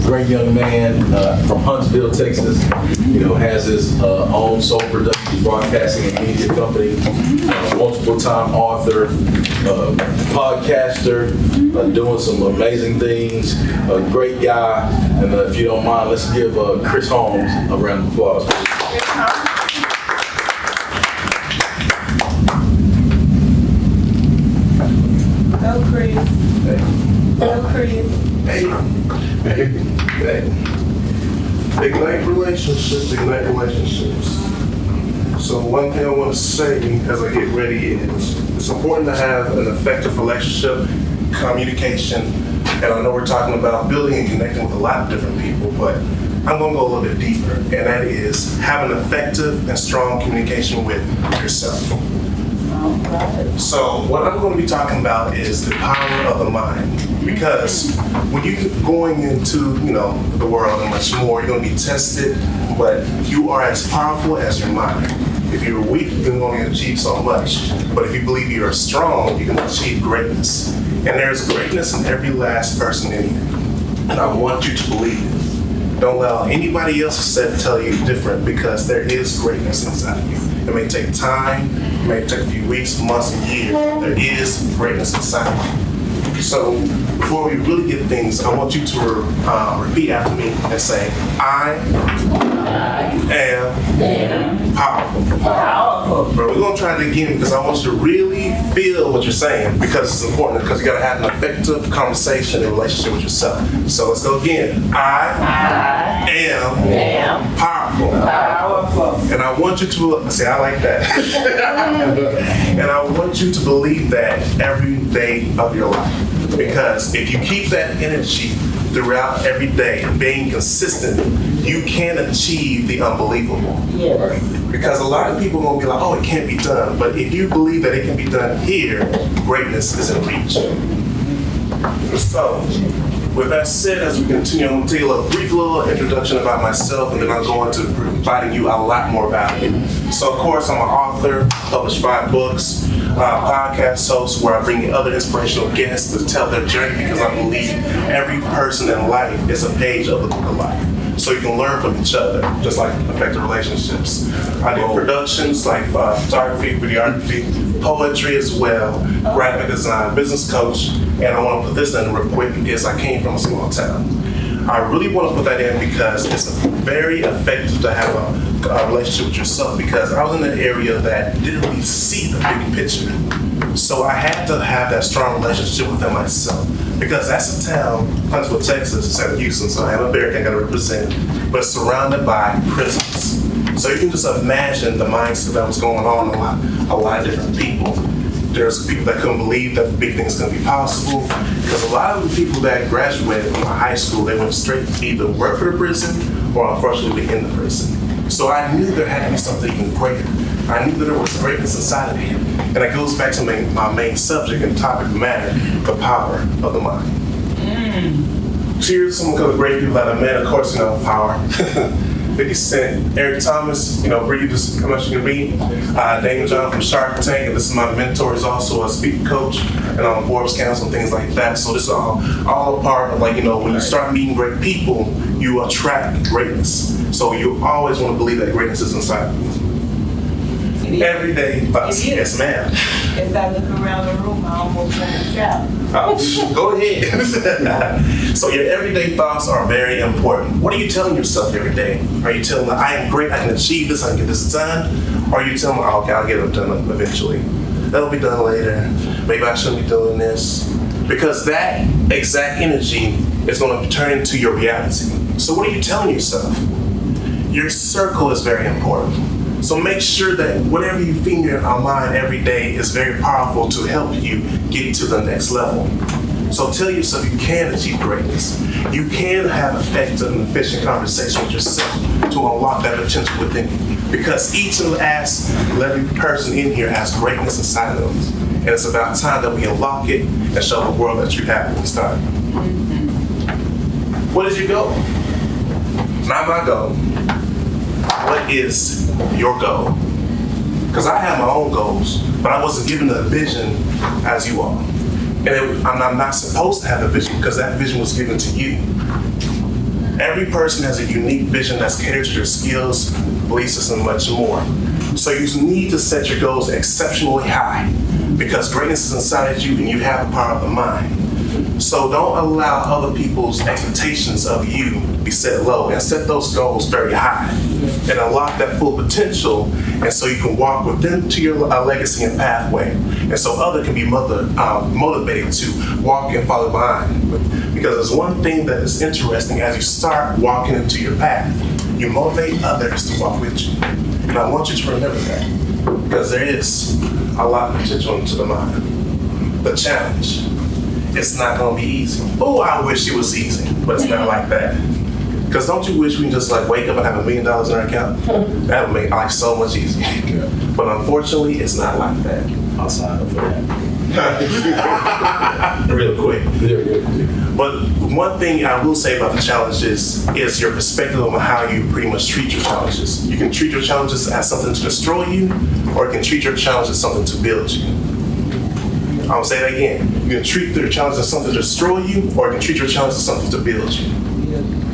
great young man from Huntsville, Texas. Has his own Soul Productions broadcasting and media company. Multiple-time author, podcaster, doing some amazing things. A great guy. And if you don't mind, let's give Chris Holmes a round of applause. Go Chris. Go Chris. Hey. Ignite relationships. So one thing I want to say as I get ready is it's important to have an effective relationship, communication, and I know we're talking about building and connecting with a lot of different people, but I'm going to go a little bit deeper, and that is having effective and strong communication with yourself. So what I'm going to be talking about is the power of the mind, because when you're going into the world and much more, you're going to be tested, but you are as powerful as your mind. If you're weak, you can only achieve so much, but if you believe you are strong, you can achieve greatness. And there's greatness in every last person in you, and I want you to believe it. Don't allow anybody else to tell you different, because there is greatness inside of you. It may take time, it may take a few weeks, months, and years. There is greatness inside of you. So before we really get things, I want you to repeat after me and say, I am powerful. But we're going to try it again, because I want you to really feel what you're saying, because it's important, because you got to have an effective conversation and relationship with yourself. So let's go again. I am powerful. And I want you to, say, I like that. And I want you to believe that every day of your life. Because if you keep that energy throughout every day, being consistent, you can achieve the unbelievable. Yes. Because a lot of people are going to be like, oh, it can't be done. But if you believe that it can be done here, greatness is in reach. So, with that said, as we continue, I'm going to tell you a brief little introduction about myself, and then I'll go into providing you a lot more value. So, of course, I'm an author, published 5 books, podcast host where I bring in other inspirational guests to tell their journey, because I believe every person in life is a page of the book of life. So you can learn from each other, just like effective relationships. I do productions like photography, videography, poetry as well, graphic design, business coach, and I want to put this in real quick because I came from a small town. I really want to put that in because it's very effective to have a relationship with yourself, because I was in an area that didn't really see the big picture. So I had to have that strong relationship within myself, because that's a town, Huntsville, Texas, instead of Houston, so I have a Bear I got to represent, but it's surrounded by prisons. So you can just imagine the mindset that was going on a lot of different people. There's people that couldn't believe that big things can be possible, because a lot of the people that graduated from high school, they went straight to either work for the prison or unfortunately in the prison. So I knew there had to be something even greater. I knew that there was greatness inside of me. And it goes back to my main subject and topic matter, the power of the mind. Cheers to some of the great people that I met, of course, power. 50 Cent, Eric Thomas, Bree, just how much you can read. Daniel John from Shark Tank, and this is my mentor. He's also a speaking coach and on Forbes Council and things like that. So this is all a part of when you start meeting great people, you attract greatness. So you always want to believe that greatness is inside of you. Every day, yes, ma'am. As I look around the room, I almost want to shout. Go ahead. So your everyday thoughts are very important. What are you telling yourself every day? Are you telling me, I am great, I can achieve this, I can get this done? Or are you telling me, okay, I'll get it done eventually. That'll be done later. Maybe I shouldn't be doing this. Because that exact energy is going to turn into your reality. So what are you telling yourself? Your circle is very important. So make sure that whatever you feed in your mind every day is very powerful to help you get to the next level. So tell yourself you can achieve greatness. You can have effective and efficient conversation with yourself to unlock that potential within you. Because each and every person in here has greatness inside of them. And it's about time that we unlock it and show the world that you have when we start. What is your goal? Not my goal. What is your goal? Because I have my own goals, but I wasn't given the vision as you are. And I'm not supposed to have a vision, because that vision was given to you. Every person has a unique vision that's catered to their skills, beliefs, and much more. So you need to set your goals exceptionally high because greatness is inside you and you have the power of the mind. So don't allow other people's expectations of you be set low and set those goals very high and unlock that full potential, and so you can walk within to your legacy and pathway, and so others can be motivated to walk and follow behind. Because there's one thing that is interesting as you start walking into your path, you motivate others to walk with you. And I want you to remember that because there is a lot of potential into the mind. The challenge, it's not going to be easy. Oh, I wish it was easy, but it's not like that. Because don't you wish we can just like wake up and have $1 million in our account? That would make life so much easier. Yeah. But unfortunately, it's not like that. I'll sign up for that. Real quick. Yeah, real quick. But one thing I will say about the challenges is your perspective on how you pretty much treat your challenges. You can treat your challenges as something to destroy you, or you can treat your challenges as something to build you. I'll say that again. You can treat your challenges as something to destroy you, or you can treat your challenges as something to build you.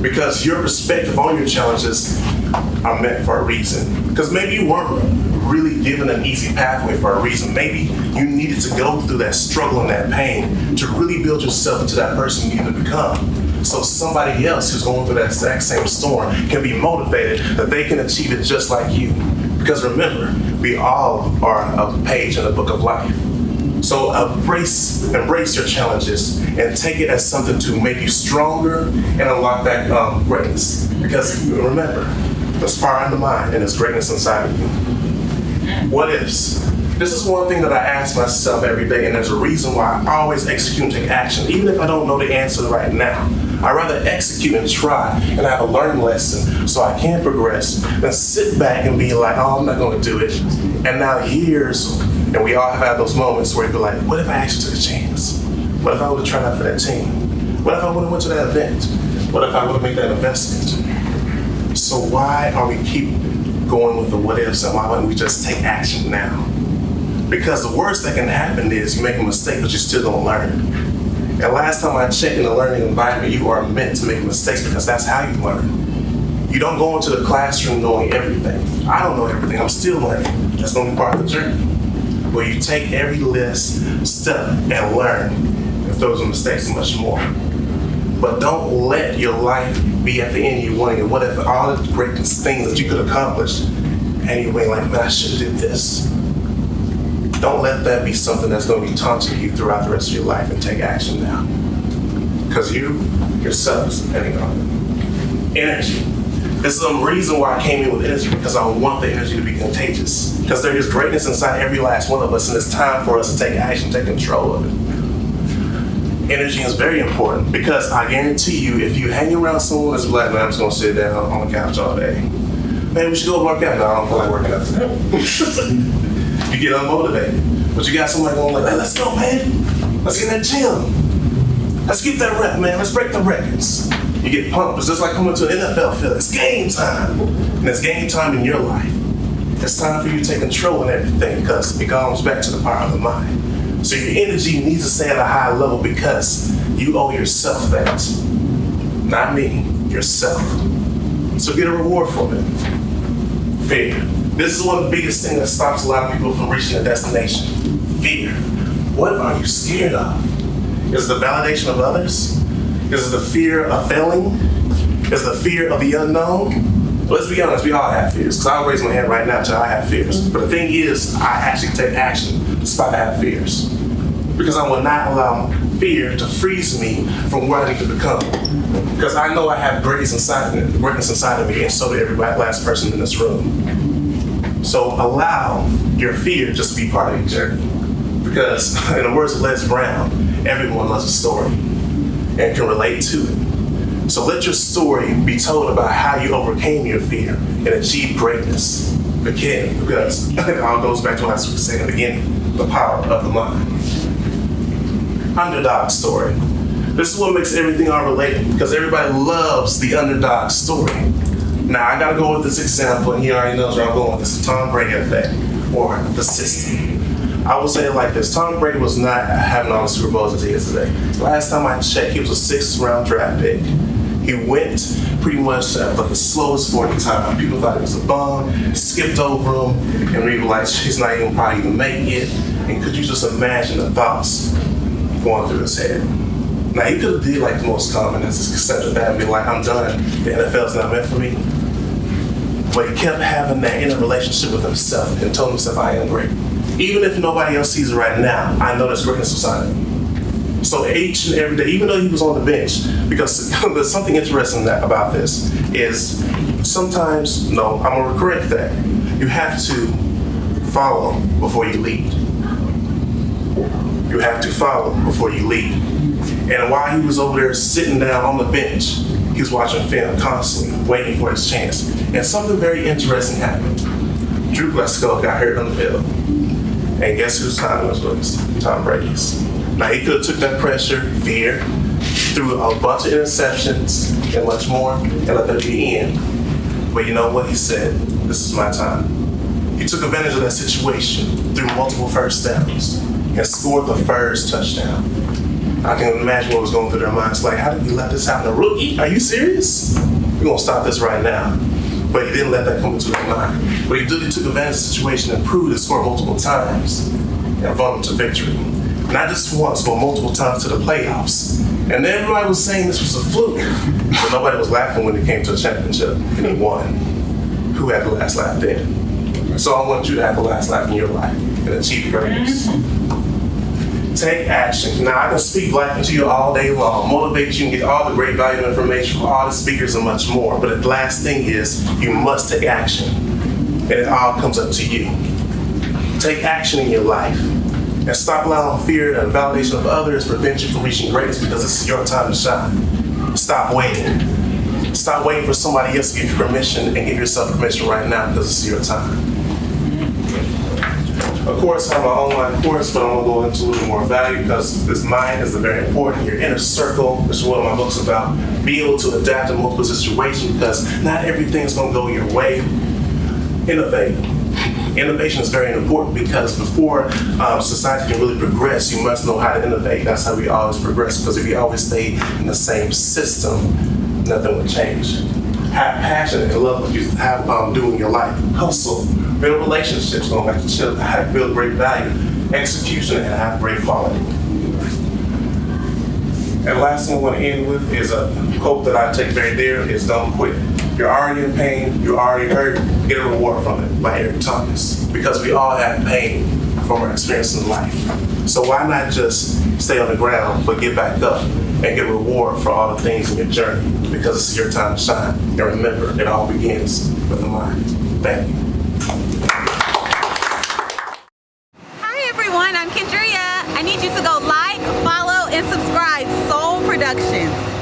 Because your perspective on your challenges are meant for a reason. Because maybe you weren't really given an easy pathway for a reason. Maybe you needed to go through that struggle and that pain to really build yourself into that person you need to become. So somebody else who's going through that exact same storm can be motivated that they can achieve it just like you. Because remember, we all are a page in the book of life. So embrace your challenges and take it as something to make you stronger and unlock that greatness. Because remember, there's power in the mind and there's greatness inside of you. What ifs? This is one thing that I ask myself every day, and there's a reason why I always execute and take action, even if I don't know the answer right now. I'd rather execute and try and have a learning lesson so I can progress than sit back and be like, oh, I'm not going to do it. And now years, and we all have had those moments where you be like, what if I actually took a chance? What if I would have tried out for that team? What if I would have went to that event? What if I would have made that investment? So why are we keep going with the what ifs, and why wouldn't we just take action now? Because the worst that can happen is you make a mistake, but you still don't learn. And last time I checked in the learning environment, you are meant to make mistakes because that's how you learn. You don't go into the classroom knowing everything. I don't know everything, I'm still learning. That's going to be part of the journey. Where you take every list, step, and learn. If those are mistakes and much more. But don't let your life be at the end you wanting it. What if all the great things that you could accomplish, and you're like, man, I should have did this. Don't let that be something that's going to be taunting you throughout the rest of your life, and take action now. Because you, yourself, is depending on it. Energy. This is the reason why I came in with energy, because I want the energy to be contagious. Because there is greatness inside every last one of us, and it's time for us to take action, take control of it. Energy is very important, because I guarantee you, if you hang around someone that's like, man, I'm just going to sit down on the couch all day. Man, we should go work out. No, I don't feel like working out today. You get unmotivated. But you got somebody going like, hey, let's go, man. Let's get in that gym. Let's get that rep, man. Let's break the records. You get pumped. It's just like coming to an NFL field. It's game time. And it's game time in your life. It's time for you to take control of everything, because it comes back to the power of the mind. So your energy needs to stay at a high level, because you owe yourself that. Not me, yourself. So get a reward from it. Fear. This is one of the biggest things that stops a lot of people from reaching a destination. Fear. What are you scared of? Is it the validation of others? Is it the fear of failing? Is it the fear of the unknown? Let's be honest, we all have fears. Because I'll raise my hand right now until I have fears. But the thing is, I actually take action despite I have fears. Because I will not allow fear to freeze me from where I need to become. Because I know I have greatness inside of me, and so do every last person in this room. So allow your fear just to be part of your journey. Because in the words of Les Brown, everyone loves a story and can relate to it. So let your story be told about how you overcame your fear and achieved greatness. Again, because it all goes back to what I was saying at the beginning, the power of the mind. Underdog story. This is what makes everything all related, because everybody loves the underdog story. Now, I gotta go with this example, and he already knows where I'm going with this, the Tom Brady effect, or the system. I will say it like this: Tom Brady was not having all the Super Bowls as he is today. Last time I checked, he was a 6th round draft pick. He went pretty much at like the slowest 40 time. People thought it was a bum, skipped over him, and realized he's not even probably even make it. And could you just imagine the thoughts going through his head? Now he could have did like the most common, as just accepted that and be like, I'm done. The NFL's not meant for me. But he kept having that inner relationship with himself and told himself, I am great. Even if nobody else sees it right now, I know there's greatness inside of me. So each and every day, even though he was on the bench, because there's something interesting about this, is sometimes, no, I'm gonna correct that. You have to follow before you lead. You have to follow before you lead. And while he was over there sitting down on the bench, he was watching film constantly, waiting for his chance. And something very interesting happened. Drew Bledsoe got hurt on the field. And guess whose time it was? Tom Brady's. Now he could have took that pressure, fear, threw a bunch of interceptions and much more, and let that be the end. But you know what? He said, this is my time. He took advantage of that situation, threw multiple first downs, and scored the first touchdown. I can imagine what was going through their minds. Like, how did you let this happen? A rookie? Are you serious? We're going to stop this right now. But he didn't let that come into their mind. But he took advantage of the situation and proved and scored multiple times and brought them to victory. Not just once, but multiple times to the playoffs. And everybody was saying this was a fluke. But nobody was laughing when it came to a championship and he won. Who had the last laugh then? So I want you to have the last laugh in your life and achieve greatness. Take action. Now, I can speak life into you all day long, motivate you, and get all the great valuable information from all the speakers and much more. But the last thing is, you must take action. And it all comes up to you. Take action in your life. And stop allowing fear and validation of others prevent you from reaching greatness, because this is your time to shine. Stop waiting. Stop waiting for somebody else to give you permission, and give yourself permission right now, because this is your time. Of course, I have my online course, but I'm going to go into a little more value, because this mind is very important. Your inner circle, which is what my book's about. Be able to adapt to multiple situations, because not everything's going to go your way. Innovate. Innovation is very important, because before society can really progress, you must know how to innovate. That's how we always progress, because if you always stay in the same system, nothing will change. Have passion and love what you have do in your life. Hustle. Build relationships, going back to children, build great value, execution, and have great quality. And last thing I want to end with is a quote that I take very dear, is don't quit. You're already in pain, you're already hurt, get a reward from it, by Eric Thomas. Because we all have pain from our experiences in life. So why not just stay on the ground, but get back up and get a reward for all the things in your journey, because this is your time to shine. And remember, it all begins with the mind. Thank you. Hi everyone, I'm Kendria. I need you to go like, follow, and subscribe Soul Productions.